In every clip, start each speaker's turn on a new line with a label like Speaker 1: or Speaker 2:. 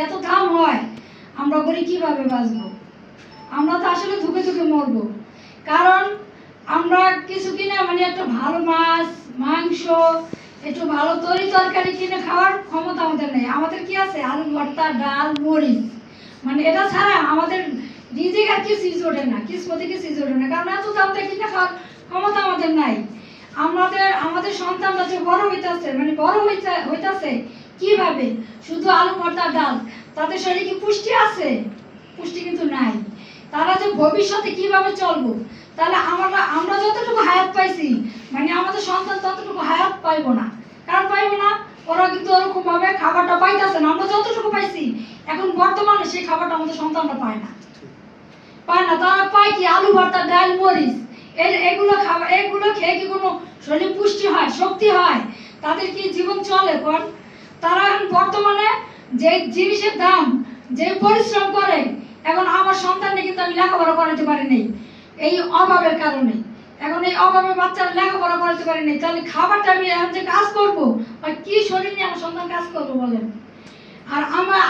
Speaker 1: এত দাম হয় আমরা করি কিভাবে বাঁচবো? আমরা তো আসলে ধুকে ধুকে মরবো। কারণ আমরা কিছু কিনে মানে একটা ভালো মাছ মাংস একটু ভালো তরি তরকারি কিনে খাওয়ার ক্ষমতা আমাদের নেই। আমাদের কি আছে? আলু ভর্তা, ডাল, মরিচ, মানে এটা ছাড়া আমাদের রিজিক আর কিছুই জোটে না, কিসমতে কিছুই জোটে না। কারণ এত দাম দিয়ে কিনে খাওয়ার ক্ষমতা আমাদের নাই। আমাদের সন্তানরা যে বড় হইতাছে, মানে বড় হইতাছে কিভাবে? শুধু আলু ভর্তা ডাল, তাদের শরীরে কি পুষ্টি আছে? পুষ্টি কিন্তু নাই। তারা যে ভবিষ্যতে কিভাবে চলবো? তাহলে আমরা যতটুকু হায়াত পাইছি, মানে আমাদের সন্তান ততটুকু হায়াত পাইবো না। কারণ পাইবো না, ওরা কিন্তু ওরকম ভাবে খাবারটা পাইতেছে না। আমরা যতটুকু পাইছি এখন বর্তমানে সেই খাবারটা আমাদের সন্তানরা পায় না। তারা পায় কি? আলু ভর্তা, ডাল, মরিচ। এগুলো খেয়ে কি কোনো শরীরে পুষ্টি হয়, শক্তি হয়? তাদের কি জীবন চলে? কোন তারা এখন বর্তমানে যে জিনিসের দাম, যে পরিশ্রম করে, এখন আমার সন্তানকে কিন্তু আমি লেখাপড়া করাতে পারি নাই এই অভাবের কারণে। এখন এই অভাবে বাচ্চারা লেখাপড়া করাতে পারি নাই, তাহলে খাবারটা আমি এখন যে কাজ করবো, কি শরীর নিয়ে আমার সন্তান কাজ করবো বলেন? আর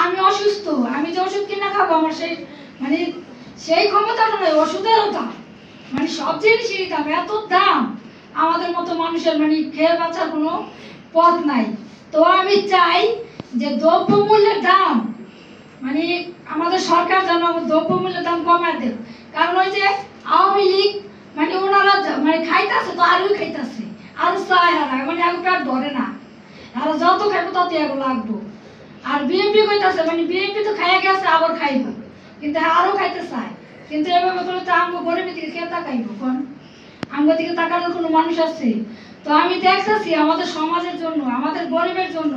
Speaker 1: আমি অসুস্থ, আমি যে ওষুধ কিনে খাবো, আমার সেই ক্ষমতাটা নয়। ওষুধেরও দাম, মানে সব জিনিসেরই দাম, এত দাম। আমাদের মতো মানুষের খেয়ে বাঁচার কোনো পথ নাই। তো আমি চাই যে দ্রব্যমূল্যের দাম, আমাদের সরকার যেন দ্রব্যমূল্যের দাম কমায় দেয়। কারণ ওই যে আওয়ামী লীগ ওনারা খাইতেছে, তো আলুই খাইতেছে, আলু চায় হারা, আলু পেট ধরে না, আর যত খাইবো তত এগুলো লাগবো। আর বিএনপি কইতাছে, বিএনপি তো খাইয়া গেছে, আবার খাইব, কিন্তু আরো খাইতে চায়। কিন্তু এভাবে বলে তো আমগো গরিবের দিকে কে তাকাইব? কোন আমগো দিকে তাকানোর কোনো মানুষ আছে? তো আমি দেখতেছি আমাদের সমাজের জন্য, আমাদের গরিবের জন্য,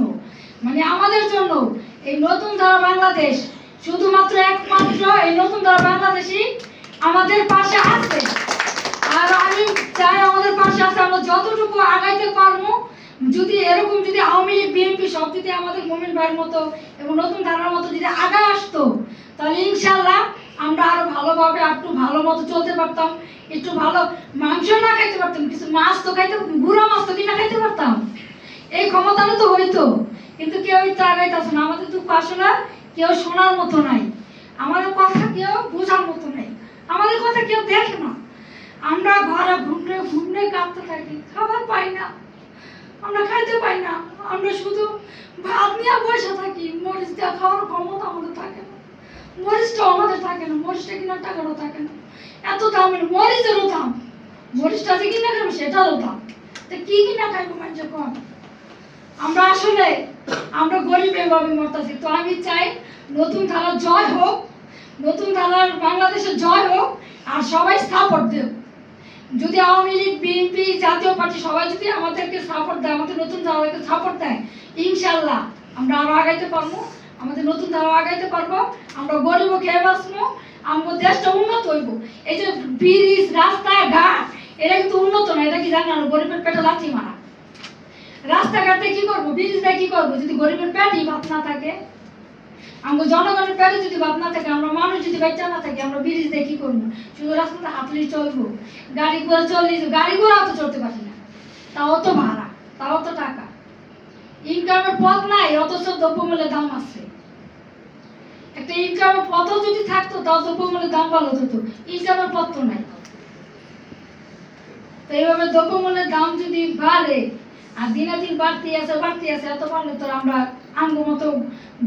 Speaker 1: আমাদের জন্য এই নতুন ধারা বাংলাদেশ, শুধুমাত্র একমাত্র এই নতুন ধারা বাংলাদেশই আমাদের পাশে আছে। আর আমি চাই আমাদের পাশে আছে, আমরা যতটুকু আগাইতে পারবো। যদি এরকম যদি আওয়ামী লীগ বিএনপি সব যদি আমাদের মোমিন ভাইয়ের মতো এবং নতুন ধারার মতো যদি আগায় আসতো, তাহলে ইনশাল্লাহ আমরা আরো ভালোভাবে একটু ভালো মতো চলতে পারতাম। একটু ভালো মাংস না খাইতে পারতাম, কিছু মাছ তো খাইতে, গুঁড়া মাছ তো কিনা খাইতে পারতাম। এই ক্ষমতাটা তো হইতো, কিন্তু কেউ তো আগাইতেছে না। আমাদের দুঃখ আসলে কেউ শোনার মতো নাই, আমাদের কথা কেউ বোঝার মতো নাই, আমাদের কথা কেউ দেখে না। আমরা ঘরে ঘুমনে কাঁদতে থাকি, খাবার পাই না, আমরা খাইতে পাই না, আমরা শুধু ভাত নিয়ে বসে থাকি। মরিচ দিয়ে খাওয়ার ক্ষমতা আমাদের থাকে না, মরিচটাও আমাদের থাকে না, মরিচটা কিনার টাকারও থাকে না। এত দাম, মরিচেরও দাম, মরিচটা যে কিনা খাবো সেটারও দাম। তো কি কিনা খাইবো মানুষ? কম আমরা আসলে আমরা গরিব এভাবে মরতেছি। তো আমি চাই নতুন ধারার জয় হোক, নতুন ধারার বাংলাদেশের জয় হোক, আর সবাই সাপোর্ট দেব। যদি আওয়ামী লীগ বিএনপি জাতীয় পার্টি সবাই যদি আমাদেরকে সাপোর্ট দেয়, আমাদের নতুন ধারাকে সাপোর্ট দেয়, ইনশাল্লাহ আমরা আরো আগাইতে পারবো, আমাদের নতুন ধারা আগাইতে পারবো। আমরা গরিব খেয়ে বাঁচবো, আমাদের দেশটা উন্নত হইব। এই যে ব্রিজ, রাস্তাঘাট, এটা কিন্তু উন্নত না। এটা কি জানেন? গরিবের পেটে লাথি মারা। রাস্তাঘাটে কি করবো, ব্রিজ দিয়ে কি করবো, যদি গরিবের পেটেই ভাত না থাকে? আমরা জনগণের পেটে যদি ভাত না থাকে, আমরা মানুষ যদি বাচ্চা না থাকে, আমরা ব্রিজ দিয়ে কি করবো? শুধু রাস্তাতে হাঁটলেই চলবো, গাড়ি ঘোড়া চললেই, গাড়ি ঘোড়াও তো চলতে পারি না, তাও তো ভাড়া, তাও তো টাকা, ইনকামের পথ নাই, অথচ দ্রব্যমূল্যের দাম আছে। একটা ইনকামের পথও যদি থাকতো, তাও দ্রব্যমূল্যের দাম ভালো হতো। ইনকামের পথ তো নাই। তো এইভাবে দ্রব্যমূল্যের দাম যদি বাড়ে, আর দিনে দিন বাড়তি আছে, এত বাড়লে তো আমরা আঙ্গু মতো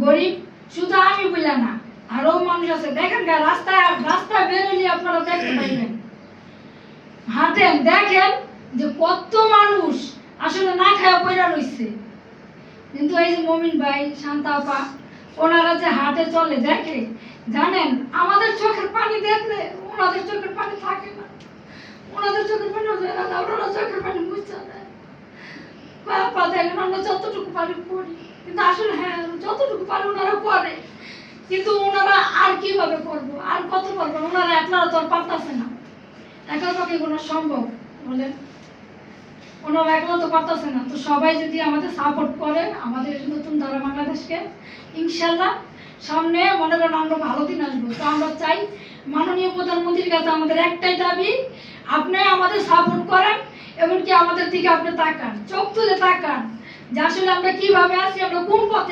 Speaker 1: গরিব, শুধু আমি বললাম না, আরো মানুষ আছে। দেখেন রাস্তায় বেরোলে আপনারা দেখতে পাইবেন, হাঁটেন, দেখেন যে কত মানুষ আসলে না খাওয়া পয়রা রয়েছে। কিন্তু এই যে মমিন ভাই, শান্তা আপা, ওনারা যে হাটে চলে দেখে, জানেন আমাদের চোখের পানি দেখলে ওনাদের চোখের পানি থাকে না। ওনাদের চোখের পানি ওনারা চোখের পানি মুছে দেয়। বাবা দেখেন আমরা যতটুকু পারি করি, কিন্তু আসলে হ্যাঁ যতটুকু পারি ওনারা করে, কিন্তু ওনারা আর কিভাবে করবো, আর কত করবো? ওনারা একলা তো আর পারতেছে না, একলা পক্ষে কোনো সম্ভব বলেন? ওনারা একলা তো পারতেছে না। তো সবাই যদি আমাদের সাপোর্ট করে, আমাদের নতুন ধারা বাংলাদেশকে, ইনশাল্লাহ সামনে মনে করেন আমরা ভালো দিন আসবো। তো আমরা চাই মাননীয় প্রধানমন্ত্রীর কাছে আমাদের একটাই দাবি, আপনি আমাদের সাপোর্ট করেন, এমনকি আমাদের দিকে আপনি তাকান, চোখ তুলে তাকান, যে আসলে আমরা কিভাবে আছি, আমরা কোন পথে